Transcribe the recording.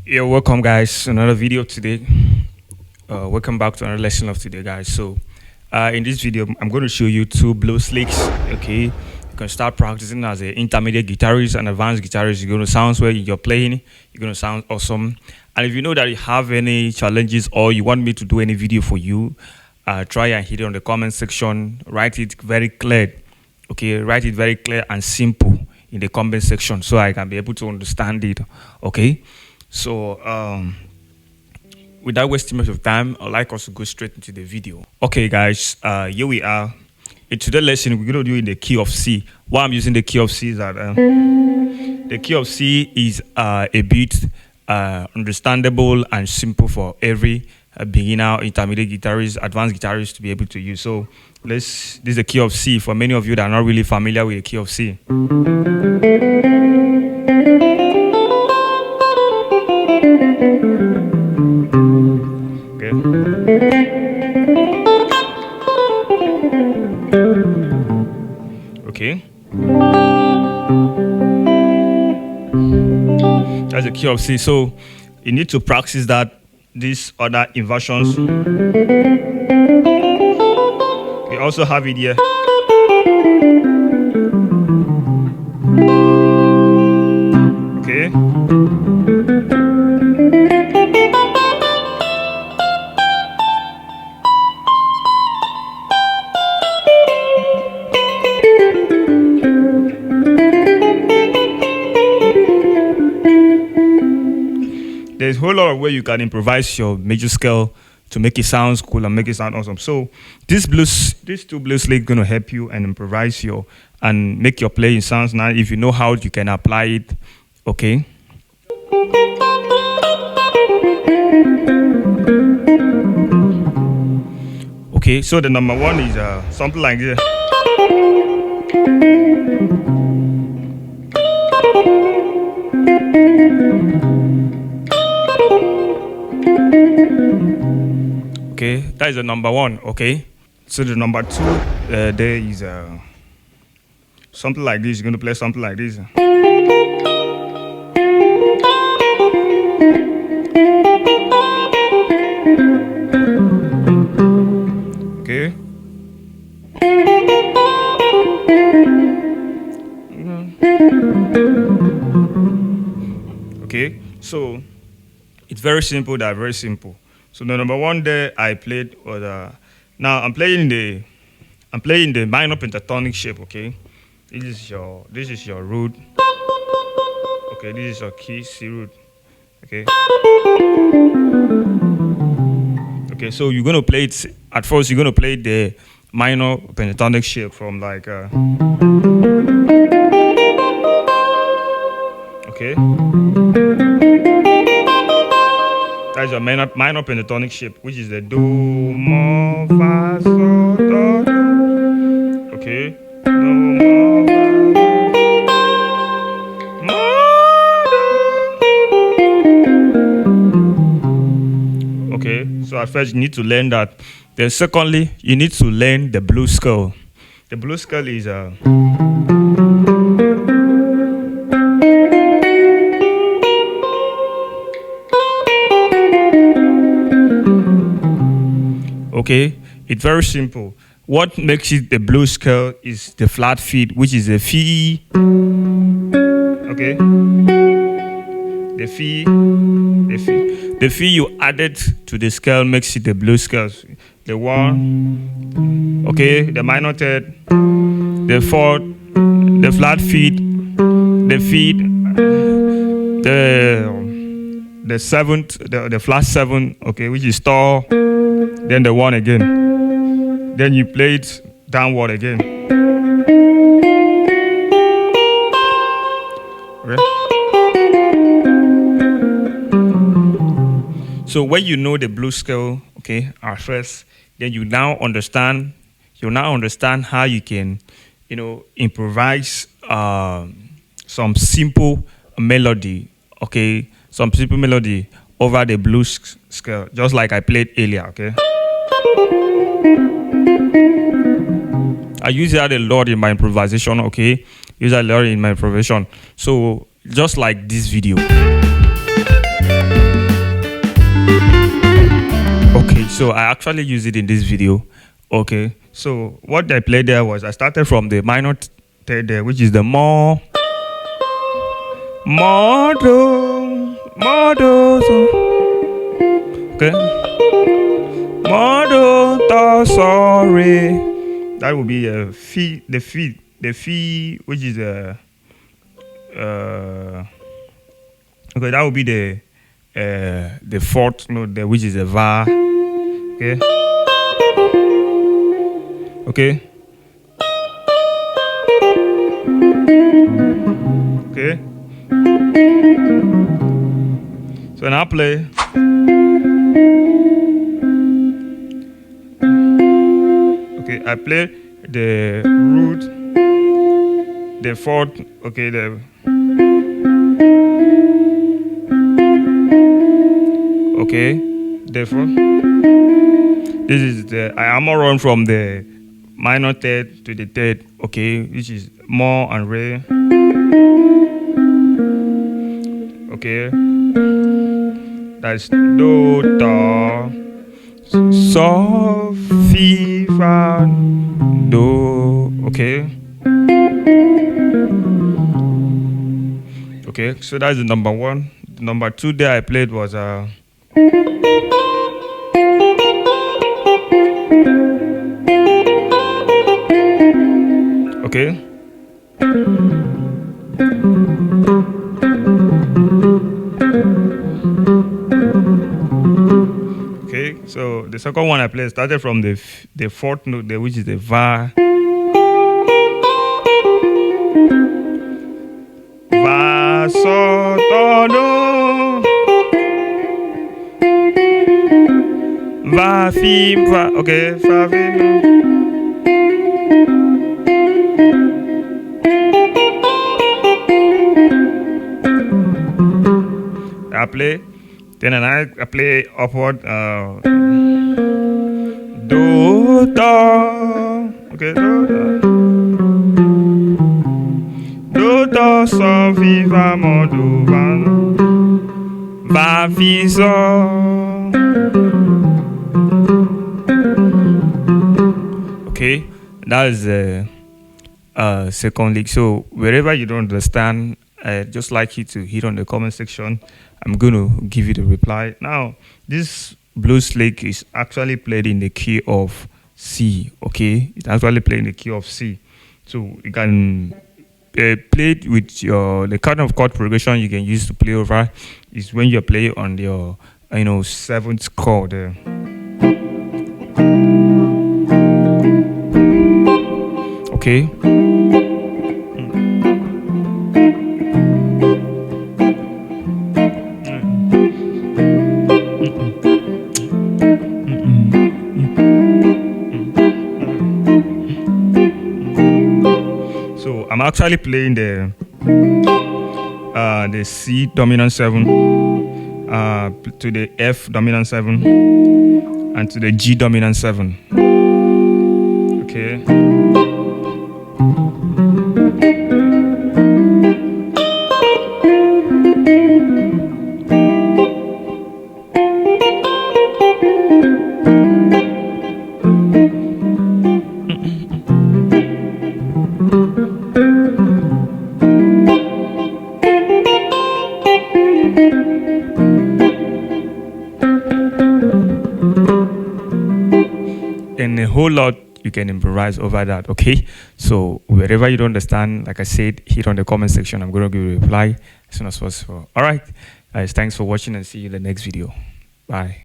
Yo, welcome guys to another video today. Welcome back to another lesson of today, guys. So in this video I'm going to show you two blues licks. Okay, you can start practicing as an intermediate guitarist and advanced guitarist. You're going to sound where you're playing, you're going to sound awesome. And if you know that you have any challenges or you want me to do any video for you, try and hit it on the comment section. Write it very clear. Okay, write it very clear and simple in the comment section so I can be able to understand it. Okay, so without wasting much of time, I'd like us to go straight into the video. Okay guys, here we are. In today's lesson we're going to do in the key of C. Why I'm using the key of C is that the key of C is a bit understandable and simple for every beginner, intermediate guitarist, advanced guitarist to be able to use. So this is the key of C for many of you that are not really familiar with the key of C. Okay. That's the key of C. So you need to practice that, these other inversions. We also have it here. Okay. There's a whole lot of way you can improvise your major scale to make it sound cool and make it sound awesome. So these two blues licks gonna help you and improvise your and make your playing sounds nice. If you know how you can apply it, okay. Okay, so the number one is something like this. Okay, that is the number one. Okay, so the number two there is something like this. You're going to play something like this. Okay. Okay, so it's very simple. That very simple. So the number one there I played was now I'm playing the minor pentatonic shape. Okay, this is your root. Okay, this is your key C root. Okay. Okay, so you're gonna play it at first. You're gonna play the minor pentatonic shape from like okay. That's your minor pentatonic shape, which is the do, mo, fa, sol, do, do. Okay. Do, mo, fa, mo, do. Okay. So at first you need to learn that. Then secondly, you need to learn the blues scale. The blues scale is okay, it's very simple. What makes it the blues scale is the flat fifth, which is the fee. Okay, the fee you added to the scale makes it the blues scale. The one, okay, the minor third, the fourth, the flat fifth, the fifth, the seventh, the flat seven, okay, which is tall. Then the one again. Then you play it downward again. Okay. So when you know the blues scale, okay, at first, then you now understand how you can, improvise some simple melody, okay, some simple melody over the blues scale, just like I played earlier, okay. I use that a lot in my improvisation, okay. Use that a lot in my improvisation. So just like this video. So I actually use it in this video. Okay, so what I played there was I started from the minor third there, which is the mo do, so. Okay, mo do do so re. That would be a fee, the fee, which is a okay, that would be the fourth note there, which is a va. Okay. Okay. Okay. So now play. Okay, I play the root, the fourth, okay, okay, therefore, this is the, I am run from the minor third to the third, okay, which is mo and re, okay, that's do, do, so, fi, fa, do, okay. Okay, so that's the number one. The number two there I played was okay. Okay, so the second one I played started from the fourth note there, which is the va. Va, so, do, do. Va, fi, va. Okay, fa, fi, no. I play, then I play upward, do, do, okay, do, do, so, fi, fa, mo, do, va, fi, so. Okay, that is the second lick. So wherever you don't understand, I'd just like you to hit on the comment section. I'm going to give you the reply. Now, this blues lick is actually played in the key of C, okay? It's actually played in the key of C. So you can play it with the kind of chord progression you can use to play over is when you play on your, seventh chord there. Okay? So I'm actually playing the C dominant 7 to the F dominant 7 and to the G dominant 7. Okay. And a whole lot you can improvise over that, okay? So wherever you don't understand, like I said, hit on the comment section. I'm going to give you a reply as soon as possible. All right, guys, thanks for watching and see you in the next video. Bye.